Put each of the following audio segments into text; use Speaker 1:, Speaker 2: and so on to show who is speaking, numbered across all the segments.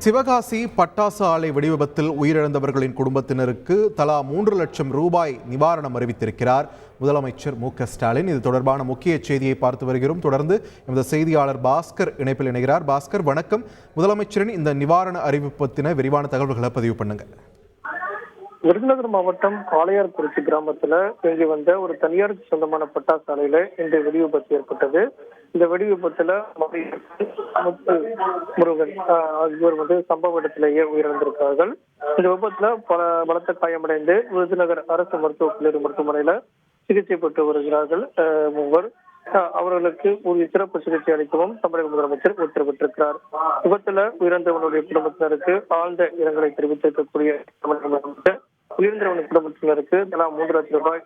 Speaker 1: சிவகாசி பட்டாசு ஆலை வெடிவிபத்தில் உயிரிழந்தவர்களின் குடும்பத்தினருக்கு தலா 3 லட்சம் ரூபாய் நிவாரணம் அறிவித்திருக்கிறார் முதலமைச்சர் மு.க.ஸ்டாலின். இது தொடர்பான முக்கிய செய்தியை பார்த்து வருகிறோம். தொடர்ந்து எமது செய்தியாளர் பாஸ்கர் இணைப்பில் இணைகிறார். பாஸ்கர், வணக்கம். முதலமைச்சரின் இந்த நிவாரண அறிவிப்பு பற்றின விரிவான தகவல்களை பதிவு பண்ணுங்க.
Speaker 2: விருதுநகர் மாவட்டம் காளையார்குறிச்சி கிராமத்துல இங்கு வந்த ஒரு தனியார் சொந்தமான பட்டாசு ஆலையில இந்த வெடி விபத்து ஏற்பட்டது. இந்த வெடி விபத்துல முருகன் ஆகியோர் சம்பவ இடத்திலேயே உயிரிழந்திருக்கிறார்கள். இந்த விபத்துல பல பலத்த காயமடைந்து விருதுநகர் அரசு மருத்துவக் கல்லூரி மருத்துவமனையில சிகிச்சை பெற்று வருகிறார்கள். மூவர் அவர்களுக்கு ஒரு சிறப்பு சிகிச்சை அளிக்கவும் தமிழக முதலமைச்சர் உத்தரவிட்டிருக்கிறார். விபத்துல உயிரிழந்தவனுடைய குடும்பத்தினருக்கு ஆழ்ந்த இரங்கலை தெரிவித்திருக்கக்கூடிய தமிழக முதலமைச்சர் உயிரிழந்தவனின் குடும்பத்தினருக்கு தலா 3 லட்சம் ரூபாய்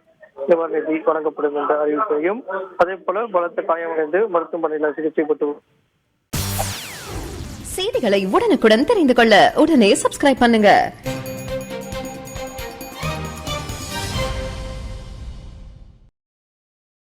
Speaker 2: நிவாரண நிதி வழங்கப்படும் என்ற அறிவிப்பையும், அதே போல பலத்த காயமடைந்து மருத்துவமனையில் சிகிச்சை பெற்று.
Speaker 3: செய்திகளை உடனுக்குடன் தெரிந்து கொள்ள உடனே சப்ஸ்கிரைப் பண்ணுங்க.